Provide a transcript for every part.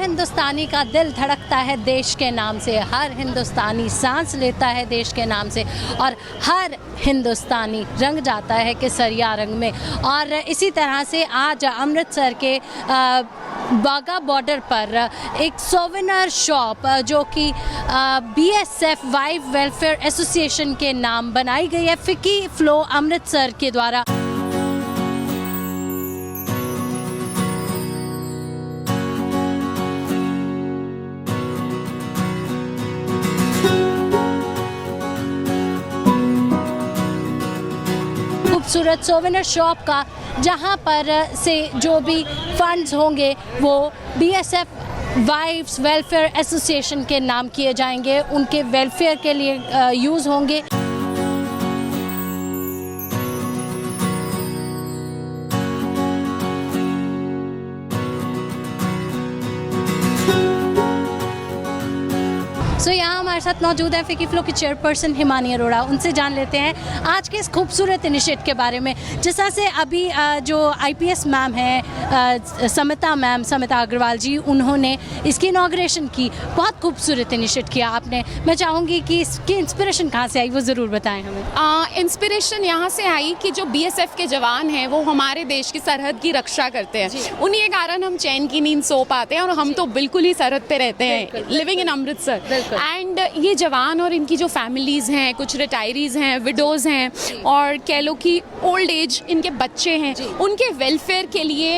हिंदुस्तानी का दिल धड़कता है देश के नाम से, हर हिंदुस्तानी सांस लेता है देश के नाम से और हर हिंदुस्तानी रंग जाता है केसरिया रंग में। और इसी तरह से आज अमृतसर के बागा बॉर्डर पर एक सोवेनियर शॉप जो कि BSF वाइफ वेलफेयर एसोसिएशन के नाम बनाई गई है, फिकी फ्लो अमृतसर के द्वारा। खूबसूरत सोवेनियर शॉप का जहां पर से जो भी फंड्स होंगे वो BSF वाइफ्स वेलफेयर एसोसिएशन के नाम किए जाएंगे, उनके वेलफेयर के लिए यूज़ होंगे। तो यहाँ हमारे साथ मौजूद है फिकी फ्लो की चेयरपर्सन हिमानी अरोड़ा। उनसे जान लेते हैं आज के इस खूबसूरत इनिशिएटिव के बारे में। जिस तरह से अभी जो IPS मैम हैं समिता अग्रवाल जी, उन्होंने इसकी इनॉग्रेशन की, बहुत खूबसूरत इनिशिएटिव किया आपने। मैं चाहूँगी कि इसकी इंस्पिरेशन कहाँ से आई वो ज़रूर बताएं हमें। इंस्पिरेशन यहाँ से आई कि जो BSF के जवान हैं वो हमारे देश की सरहद की रक्षा करते हैं, उन्हीं के कारण हम चैन की नींद सो पाते हैं और हम तो बिल्कुल ही सरहद पे रहते हैं, लिविंग इन अमृतसर। एंड ये जवान और इनकी जो फैमिलीज़ हैं, कुछ रिटायरीज़ हैं, विडोज़ हैं और कह लो कि ओल्ड एज इनके बच्चे हैं, उनके वेलफेयर के लिए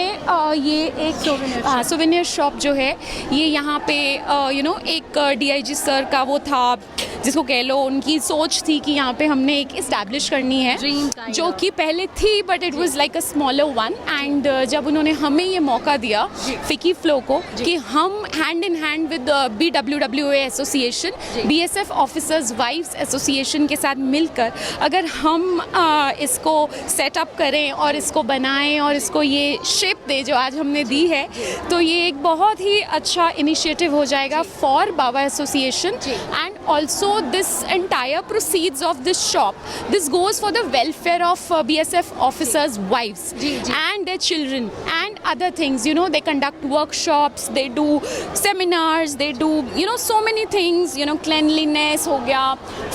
ये एक सोवेनियर शॉप जो है ये यहाँ पे एक DIG सर का वो था, जिसको कह लो उनकी सोच थी कि यहाँ पे हमने एक इस्टेब्लिश करनी है जो कि पहले थी but it was like a smaller one. And जब उन्होंने हमें ये मौका दिया फिकी फ्लो को कि हम hand in hand with BWWA association, BSF officers wives association के साथ मिलकर अगर हम इसको सेटअप करें और इसको बनाएं और इसको ये शेप दें जो आज हमने दी है, तो ये एक बहुत ही अच्छा इनिशिएटिव हो जाएगा for Baba association. And also this entire proceeds of this shop, this goes for the welfare of BSF officers' wives and their children and other things. They conduct workshops, they do seminars, they do so many things, cleanliness हो गया,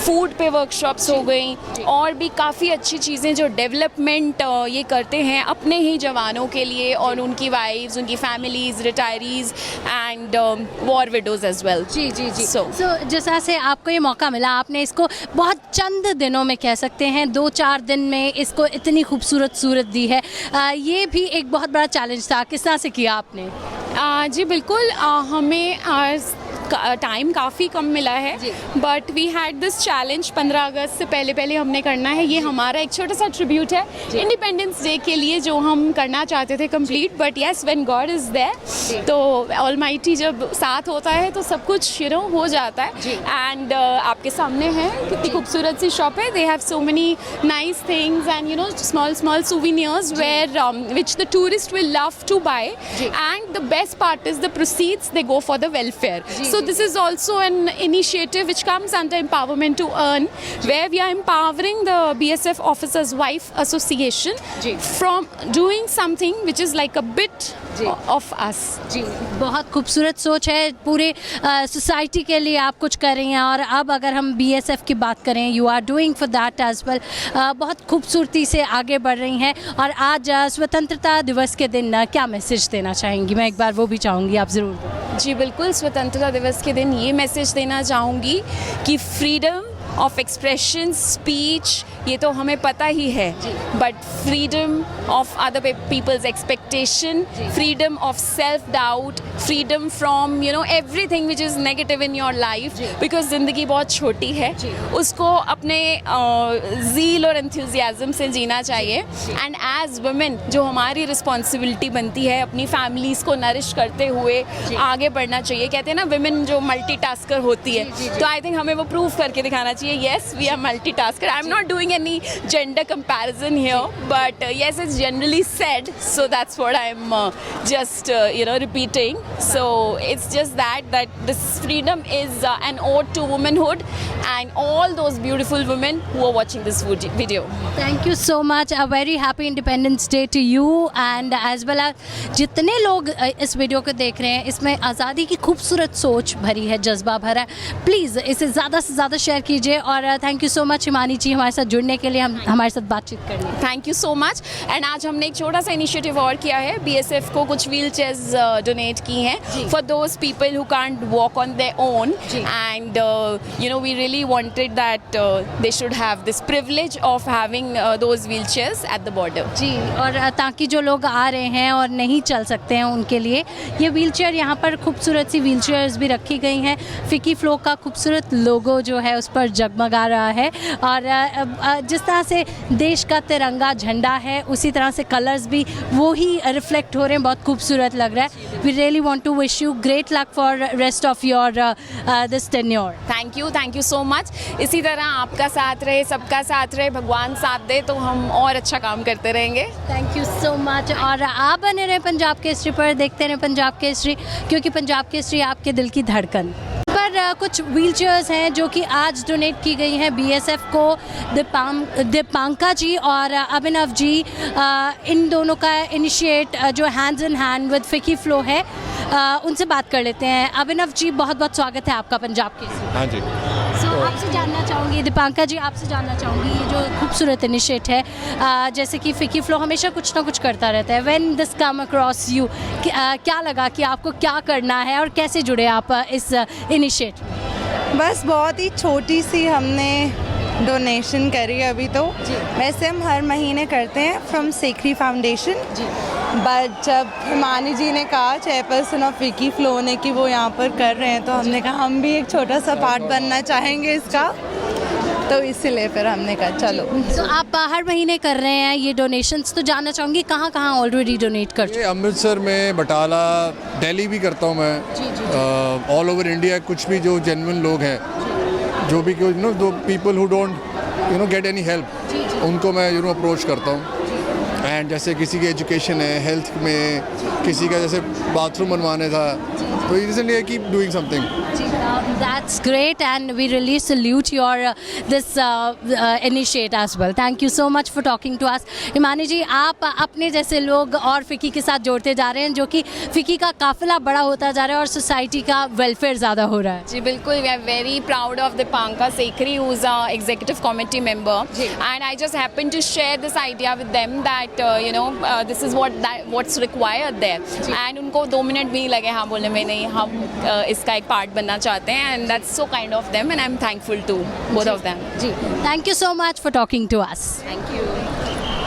food पे workshops हो गई और भी काफ़ी अच्छी चीज़ें जो डेवलपमेंट ये करते हैं अपने ही जवानों के लिए और उनकी वाइफ्स, उनकी families, retirees and war widows as well. जी। So, जैसा से आपको ये मौका मिला, आपने इसको बहुत चंद दिनों में, कह सकते हैं 2-4 दिन में इसको इतनी खूबसूरत सूरत दी है। ये भी एक बहुत बड़ा चैलेंज था, किस तरह से किया आपने? जी बिल्कुल, हमें टाइम काफ़ी कम मिला है but we had this challenge 15 अगस्त से पहले हमने करना है। ये हमारा एक छोटा सा ट्रिब्यूट है इंडिपेंडेंस डे के लिए जो हम करना चाहते थे complete, but yes when God is there तो ऑलमाइटी जब साथ होता है तो सब कुछ हो जाता है। एंड आपके सामने है कितनी खूबसूरत सी शॉप है, they have so many nice things and small souvenirs where which the tourist will love to buy and the best part is the proceeds they go for the welfare. So this is also an initiative which comes under Empowerment to Earn, where we are empowering the BSF Officers Wife Association from doing something which is like a bit of us. जी, बहुत खूबसूरत सोच है, पूरे society के लिए आप कुछ कर रही हैं। और अब अगर हम BSF की बात करें, you are doing for that as well, बहुत खूबसूरती से आगे बढ़ रही हैं। और आज स्वतंत्रता दिवस के दिन क्या मैसेज देना चाहेंगी? मैं एक बार वो भी चाहूँगी आप ज़रूर दें। जी बिल्कुल, स्वतंत्रता दिवस के दिन ये मैसेज देना चाहूँगी कि फ्रीडम ऑफ एक्सप्रेशन, स्पीच, ये तो हमें पता ही है, but freedom of other people's expectation, freedom of self doubt, freedom from everything which is negative in your life, because ज़िंदगी बहुत छोटी है, उसको अपने ज़ील और एंथुजियाज़म से जीना चाहिए। एंड एज वुमेन जो हमारी रिस्पॉन्सिबिलिटी बनती है अपनी फैमिलीज़ को नरिश करते हुए आगे बढ़ना चाहिए। कहते हैं ना वुमेन जो मल्टीटास्कर होती है, तो आई थिंक हमें वो प्रूव करके दिखाना चाहिए समझिए yes we are multitasker. I'm not doing any gender comparison here, but yes, it's generally said, so that's what I'm just repeating. So it's just that this freedom is an ode to womanhood and all those beautiful women who are watching this video. Thank you so much. A very happy independence day to you and as well as जितने लोग इस video को देख रहे हैं. इसमें आज़ादी की खूबसूरत सोच भरी है, जज्बा भरा है. प्लीज़ इसे ज़्यादा से ज़्यादा शेयर कीजिए. और thank you so much Himani ji हमारे साथ जुड़ने के लिए, हमारे साथ बातचीत करने. Thank you so much. And आज हमने एक छोटा सा इनिशिएटिव और किया है. BSF को कुछ व्हील चेयर्स डोनेट की हैं for those people who can't walk on their own. And we really wanted that they should have this privilege of having those wheel chairs at the border. जी, और ताकि जो लोग आ रहे हैं और नहीं चल सकते हैं उनके लिए ये व्हील चेयर, यहाँ पर खूबसूरत सी व्हील चेयर्स भी रखी गई हैं. फिकी फ्लो का खूबसूरत लोगो जो है उस पर जगमगा रहा है. और जिस तरह से देश का तिरंगा झंडा है उसी तरह से कलर्स भी वो ही रिफ्लेक्ट हो रहे हैं. बहुत खूबसूरत लग रहा है. We really want to wish you great luck for rest of your this tenure. Thank you so much. इसी तरह आपका साथ रहे, सबका साथ रहे, भगवान साथ दे तो हम और अच्छा काम करते रहेंगे. Thank you so much. और आप बने रहे पंजाब केसरी पर, देखते रहे पंजाब केसरी, क्योंकि पंजाब केसरी आपके दिल की धड़कन पर. कुछ व्हील चेयर्स हैं जो कि आज डोनेट की गई हैं BSF को. दीपांका जी और अभिनव जी, इन दोनों का इनिशिएट जो हैंड्स इन हैंड विद फिकी फ्लो है, उनसे बात कर लेते हैं. अभिनव जी, बहुत बहुत स्वागत है आपका पंजाब केसरी. हाँ जी. आपसे जानना चाहूँगी, दीपांका जी आपसे जानना चाहूँगी, ये जो खूबसूरत इनिशिएट है, जैसे कि फिकी फ्लो हमेशा कुछ ना कुछ करता रहता है. When this come across you, क्या लगा कि आपको क्या करना है और कैसे जुड़े आप इस इनिशिएट? बस बहुत ही छोटी सी हमने डोनेशन करी है अभी तो. वैसे हम हर महीने करते हैं फ्रॉम सेक्री फाउंडेशन. बट जब हिमानी जी ने कहा, चेयरपर्सन ऑफ फिकी फ्लो ने, कि वो यहाँ पर कर रहे हैं तो हमने कहा हम भी एक छोटा सा पार्ट बनना चाहेंगे इसका. तो इसीलिए फिर हमने कहा चलो. तो आप हर महीने कर रहे हैं ये डोनेशंस, तो जानना चाहूँगी कहाँ कहाँ ऑलरेडी डोनेट कर चुके? अमृतसर में, बटाला, दिल्ली भी करता हूँ मैं. ऑल ओवर इंडिया कुछ भी जो जेन्युइन लोग हैं, जो भी दो people who don't get any help, उनको मैं अप्रोच करता हूँ. एंड जैसे किसी की एजुकेशन है, हेल्थ में, किसी का जैसे बाथरूम बनवाने था, तो इसलिए keep doing something. That's great and we really salute your this initiate as well. Thank you so much for talking to us. Himani ji, आप अपने जैसे लोग और फिकी के साथ जोड़ते जा रहे हैं, जो कि फिकी का काफिला बड़ा होता जा रहा है और सोसाइटी का वेलफेयर ज़्यादा हो रहा है. जी बिल्कुल. We are very proud of Dipanka Sekhri, who is our executive committee member, and I just happened to share this idea with them that this is what's required there. And उनको 2 minute भी नहीं लगे हाँ बोलने में, नहीं हम इसका एक पार्ट बनना चाहते हैं. And that's so kind of them, and I'm thankful to both of them. Ji, thank you so much for talking to us. Thank you.